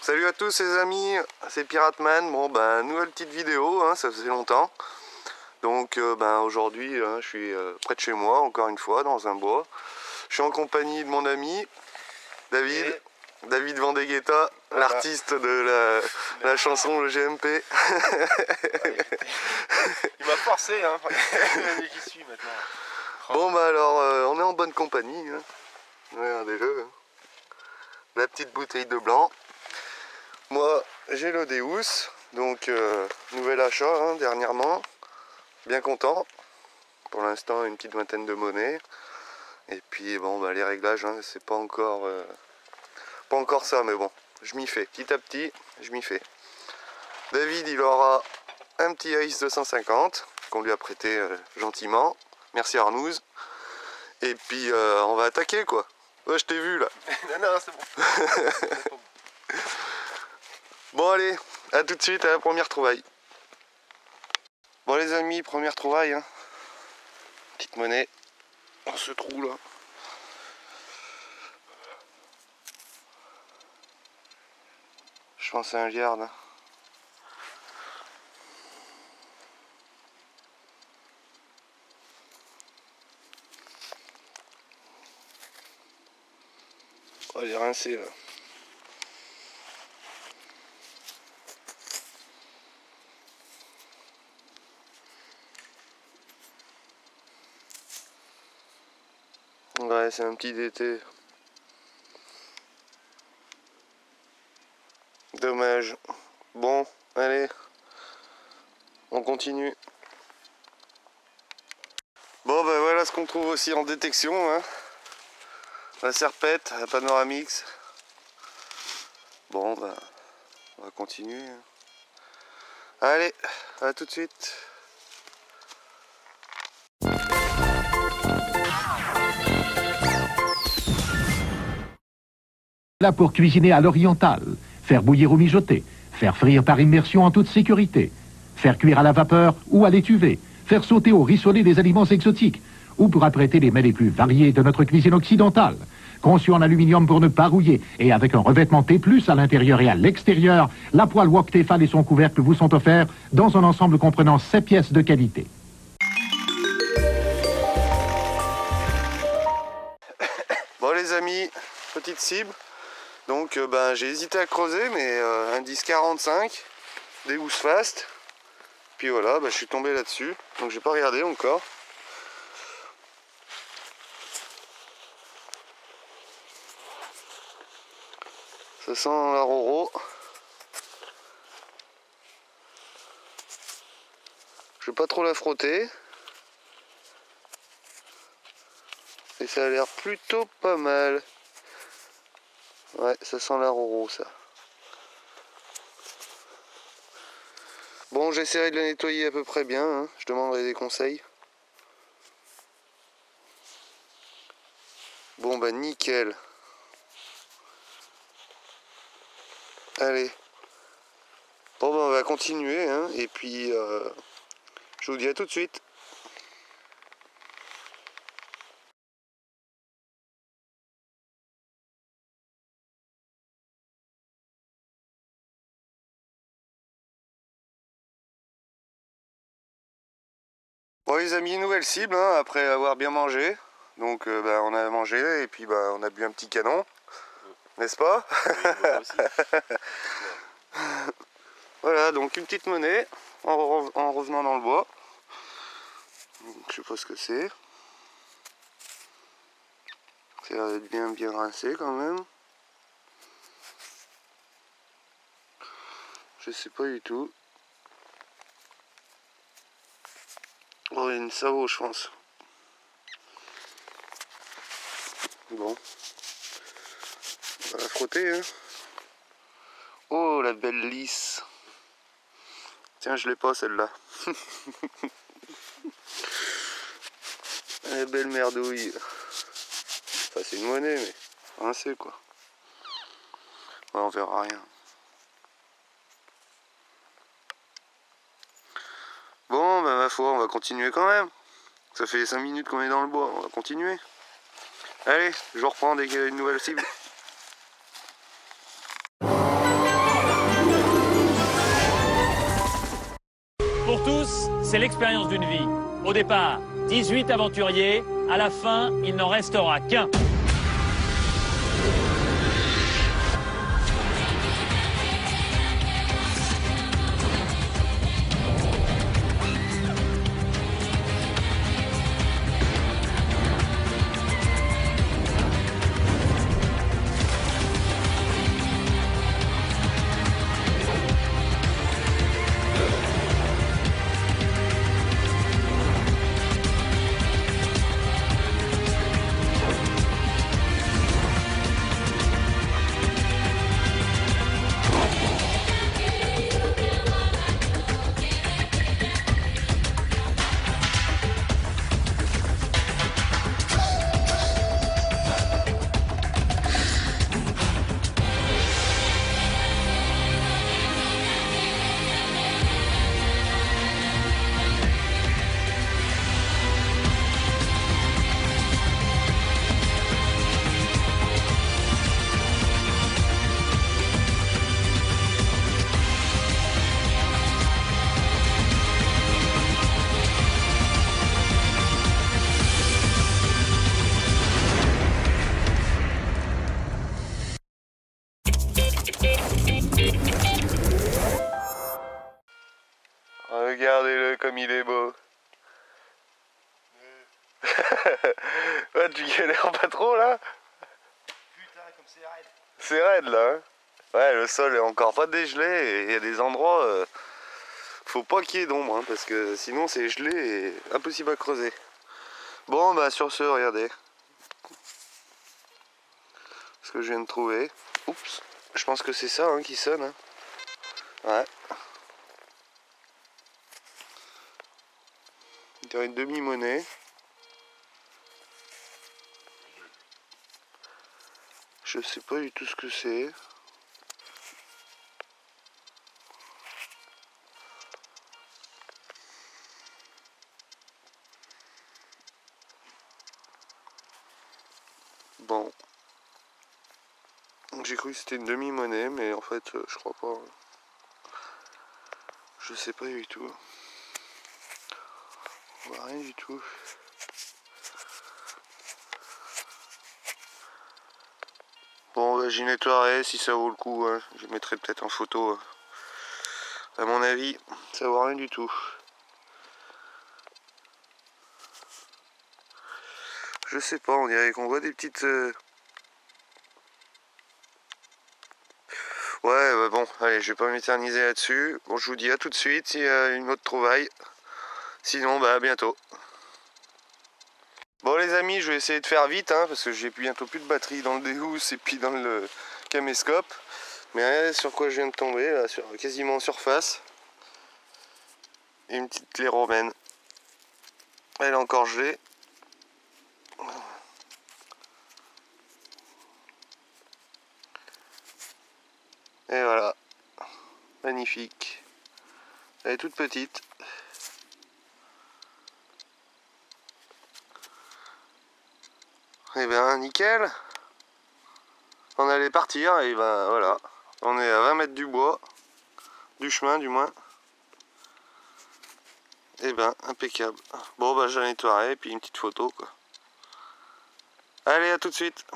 Salut à tous les amis, c'est Piratman. Bon ben nouvelle petite vidéo, hein, ça faisait longtemps. Donc aujourd'hui je suis près de chez moi, encore une fois, dans un bois. Je suis en compagnie de mon ami David, David Vandeguetta, voilà. L'artiste de la chanson Le GMP. Il m'a forcé, hein. J'y suis maintenant. Bon bah alors on est en bonne compagnie, hein. Regardez-le, hein. La petite bouteille de blanc. Moi j'ai le Deus, donc nouvel achat hein, dernièrement, bien content. Pour l'instant une petite vingtaine de monnaies. Et puis bon bah les réglages hein, c'est pas encore ça, mais bon, je m'y fais, petit à petit, je m'y fais. David il aura un petit Ace 250 qu'on lui a prêté gentiment, merci Arnouz. Et puis on va attaquer quoi. Ouais, je t'ai vu là. Non, c'est bon. Bon allez, à tout de suite à la première trouvaille. Bon les amis, première trouvaille, hein. Petite monnaie dans ce trou là. Je pense à un liard là. Oh, il est rincé là. Ouais, c'est un petit DT. Dommage. Bon, allez. On continue. Bon, ben voilà ce qu'on trouve aussi en détection. Hein. La serpette, la panoramix. Bon, ben, on va continuer. Allez, à tout de suite. Là pour cuisiner à l'orientale, faire bouillir ou mijoter, faire frire par immersion en toute sécurité, faire cuire à la vapeur ou à l'étuvée, faire sauter au rissoler des aliments exotiques, ou pour apprêter les mets les plus variés de notre cuisine occidentale. Conçu en aluminium pour ne pas rouiller et avec un revêtement T+, à l'intérieur et à l'extérieur, la poêle wok Tefal et son couvercle vous sont offerts dans un ensemble comprenant 7 pièces de qualité. Bon les amis, petite cible. Donc j'ai hésité à creuser, mais un 10-45, Deus Fast. Puis voilà, je suis tombé là-dessus. Donc j'ai pas regardé encore. Ça sent la Roro. Je vais pas trop la frotter. Et ça a l'air plutôt pas mal. Ouais, ça sent la Roro ça. Bon, j'essaierai de la nettoyer à peu près bien, hein. Je demanderai des conseils. Bon bah nickel. Allez. Bon on va continuer hein. Et puis je vous dis à tout de suite. Bon les amis, nouvelle cible hein, après avoir bien mangé. Donc on a mangé et puis on a bu un petit canon. N'est-ce pas? Oui, moi aussi. Voilà, donc une petite monnaie en revenant dans le bois. Donc, je sais pas ce que c'est. Ça a l'air d'être bien rincé quand même. Je sais pas du tout. Oh, il y a une savo je pense. Bon. On va la frotter hein. Oh la belle lisse. Tiens, je l'ai pas celle-là. La belle merdouille. Enfin c'est une monnaie mais rincée quoi. Ouais, on verra rien. Bon ma foi on va continuer quand même. Ça fait 5 minutes qu'on est dans le bois, on va continuer. Allez, je reprends dès qu'il y a une nouvelle cible. tous, c'est l'expérience d'une vie. Au départ, 18 aventuriers. À la fin, il n'en restera qu'un. Regardez-le comme il est beau. Ouais, tu galères pas trop là? Putain, comme c'est raide. C'est raide là. Hein, ouais, le sol est encore pas dégelé et il y a des endroits... faut pas qu'il y ait d'ombre hein, parce que sinon c'est gelé et impossible à creuser. Bon bah sur ce, regardez. Ce que je viens de trouver. Oups, je pense que c'est ça hein, qui sonne. Hein. Ouais. Une demi-monnaie. Je sais pas du tout ce que c'est. Bon. J'ai cru que c'était une demi-monnaie, mais en fait, je crois pas. Je sais pas du tout. On voit rien du tout. Bon, bah, j'y nettoierai si ça vaut le coup. Hein. Je mettrai peut-être en photo. À mon avis, ça vaut rien du tout. Je sais pas, on dirait qu'on voit des petites... Ouais, bah bon, allez, je vais pas m'éterniser là-dessus. Bon, je vous dis à tout de suite s'il y a une autre trouvaille. Sinon, bah à bientôt. Bon les amis, je vais essayer de faire vite, hein, parce que j'ai bientôt plus de batterie dans le Deus et puis dans le caméscope. Mais regardez sur quoi je viens de tomber, là, quasiment en surface. Une petite clé romaine. Elle est encore gelée. Et voilà. Magnifique. Elle est toute petite. Et bien nickel. On allait partir et ben voilà. On est à 20 mètres du bois. Du chemin du moins. Et ben impeccable. Bon bah je la nettoierai et puis une petite photo quoi. Allez à tout de suite.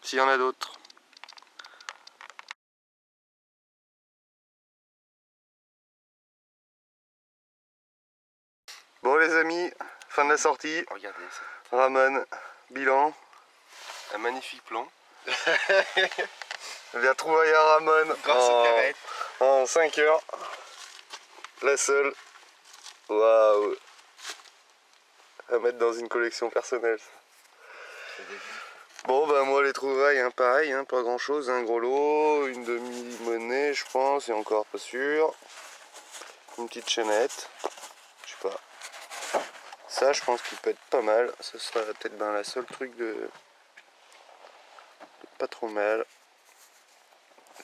S'il y en a d'autres. Bon les amis, fin de la sortie. Regardez ça. Ramon, bilan. Un magnifique plan. Bien trouvaille à Ramon en 5 heures. La seule. Waouh. À mettre dans une collection personnelle. Bon bah moi les trouvailles hein, pareil, hein, pas grand chose, un gros lot, une demi-monnaie je pense, et encore pas sûr. Une petite chaînette. Je sais pas. Ça je pense qu'il peut être pas mal. Ce sera peut-être ben, la seule truc de pas trop mal.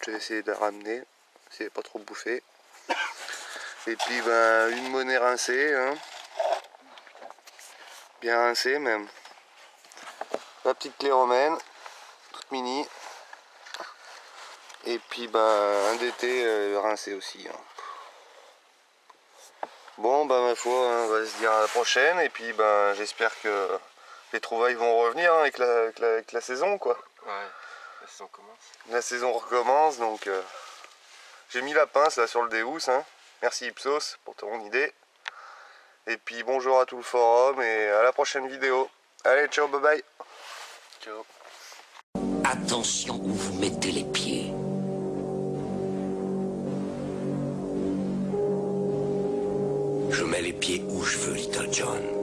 Je vais essayer de la ramener, si elle n'est pas trop bouffée. Et puis ben une monnaie rincée, hein. Bien rincée même. La petite clé romaine, toute mini. Et puis ben un DT rincé aussi. Hein. Bon, bah ma foi, hein, on va se dire à la prochaine. Et puis, ben, j'espère que les trouvailles vont revenir hein, avec la saison, quoi. Ouais, la saison commence. La saison recommence, donc j'ai mis la pince là sur le Deus. Hein. Merci Ipsos pour ton idée. Et puis bonjour à tout le forum et à la prochaine vidéo. Allez, ciao, bye bye. Ciao. Attention où vous mettez les pieds. Je mets les pieds où je veux, Little John.